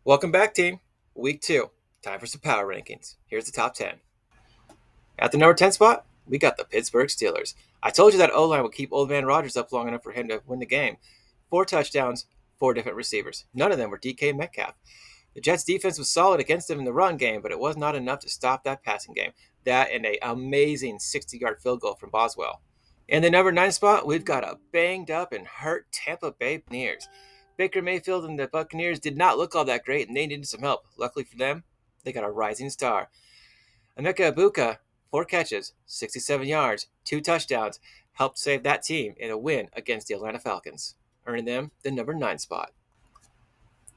Welcome back, team. Week 2. Time for some power rankings. Here's the top 10. At the number 10 spot, we got the Pittsburgh Steelers. I told you that O-line would keep Old Man Rodgers up long enough for him to win the game. 4 touchdowns, 4 different receivers. None of them were DK Metcalf. The Jets' defense was solid against them in the run game, but it was not enough to stop that passing game. That and an amazing 60-yard field goal from Boswell. In the number 9 spot, we've got a banged up and hurt Tampa Bay Buccaneers. Baker Mayfield and the Buccaneers did not look all that great, and they needed some help. Luckily for them, they got a rising star. Emeka Ibuka, 4 catches, 67 yards, 2 touchdowns, helped save that team in a win against the Atlanta Falcons, earning them the number 9 spot.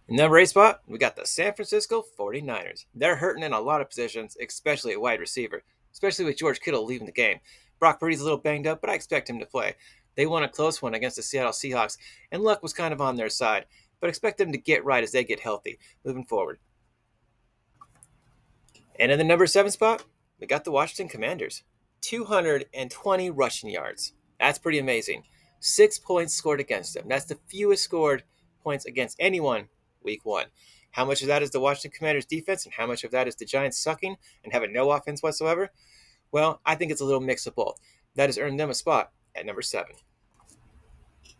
In the number 8 spot, we got the San Francisco 49ers. They're hurting in a lot of positions, especially at wide receiver, especially with George Kittle leaving the game. Brock Purdy's a little banged up, but I expect him to play. They won a close one against the Seattle Seahawks, and luck was kind of on their side, but expect them to get right as they get healthy moving forward. And in the number 7 spot, we got the Washington Commanders. 220 rushing yards. That's pretty amazing. 6 points scored against them. That's the fewest scored points against anyone week 1. How much of that is the Washington Commanders defense, and how much of that is the Giants sucking and having no offense whatsoever? Well, I think it's a little mix of both. That has earned them a spot at number 7.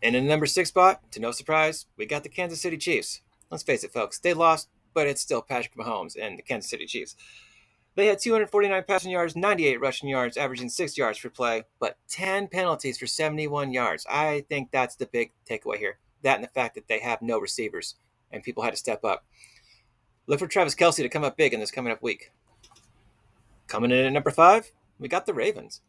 And in the number 6 spot, to no surprise, we got the Kansas City Chiefs. Let's face it, folks, they lost, but it's still Patrick Mahomes and the Kansas City Chiefs. They had 249 passing yards, 98 rushing yards, averaging 6 yards per play, but 10 penalties for 71 yards. I think that's the big takeaway here. That and the fact that they have no receivers, and people had to step up. Look for Travis Kelce to come up big in this coming up week. Coming in at number 5, we got the Ravens.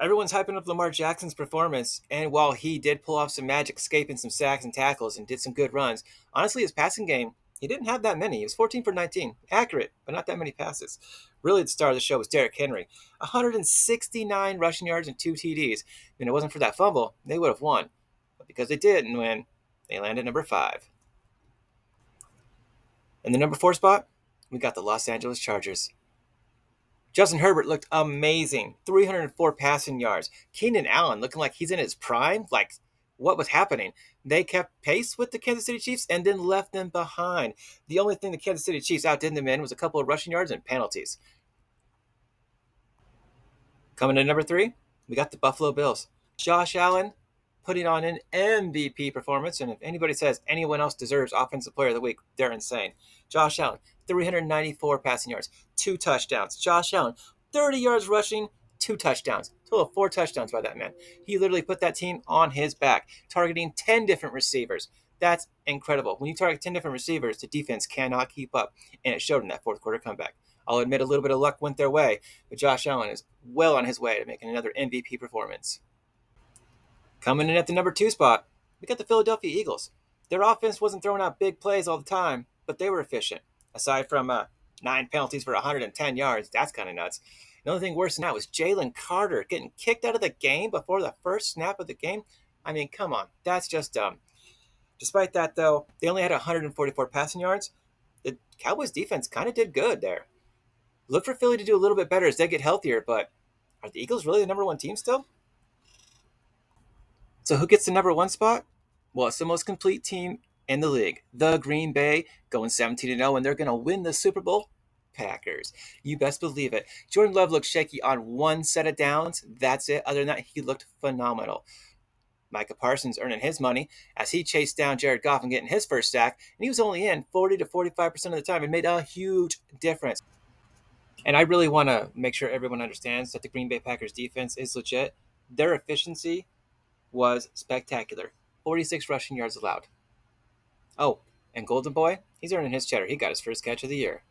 Everyone's hyping up Lamar Jackson's performance, and while he did pull off some magic, escaping some sacks and tackles and did some good runs, honestly, his passing game, he didn't have that many. He was 14 for 19. Accurate, but not that many passes. Really, the star of the show was Derrick Henry. 169 rushing yards and 2 TDs. And it wasn't for that fumble, they would have won. But because they didn't win, they landed number 5. In the number 4 spot, we got the Los Angeles Chargers. Justin Herbert looked amazing. 304 passing yards. Keenan Allen looking like he's in his prime. Like, what was happening? They kept pace with the Kansas City Chiefs and then left them behind. The only thing the Kansas City Chiefs outdid them in was a couple of rushing yards and penalties. Coming in number 3, we got the Buffalo Bills. Josh Allen putting on an MVP performance, and if anybody says anyone else deserves Offensive Player of the Week, they're insane. Josh Allen, 394 passing yards, 2 touchdowns. Josh Allen, 30 yards rushing, 2 touchdowns. Total of 4 touchdowns by that man. He literally put that team on his back, targeting 10 different receivers. That's incredible. When you target 10 different receivers, the defense cannot keep up, and it showed in that fourth quarter comeback. I'll admit a little bit of luck went their way, but Josh Allen is well on his way to making another MVP performance. Coming in at the number 2 spot, we got the Philadelphia Eagles. Their offense wasn't throwing out big plays all the time, but they were efficient. Aside from 9 penalties for 110 yards, that's kind of nuts. The only thing worse than that was Jalen Carter getting kicked out of the game before the first snap of the game. I mean, come on, that's just dumb. Despite that, though, they only had 144 passing yards. The Cowboys defense kind of did good there. Look for Philly to do a little bit better as they get healthier, but are the Eagles really the number 1 team still? So who gets the number 1 spot? Well, it's the most complete team in the league. The Green Bay going 17-0, and they're going to win the Super Bowl. Packers. You best believe it. Jordan Love looked shaky on 1 set of downs. That's it. Other than that, he looked phenomenal. Micah Parsons earning his money as he chased down Jared Goff and getting his first sack, and he was only in 40 to 45% of the time and made a huge difference. And I really want to make sure everyone understands that the Green Bay Packers defense is legit. Their efficiency was spectacular. 46 rushing yards allowed. Oh, and Golden Boy, he's earning his cheddar. He got his first catch of the year.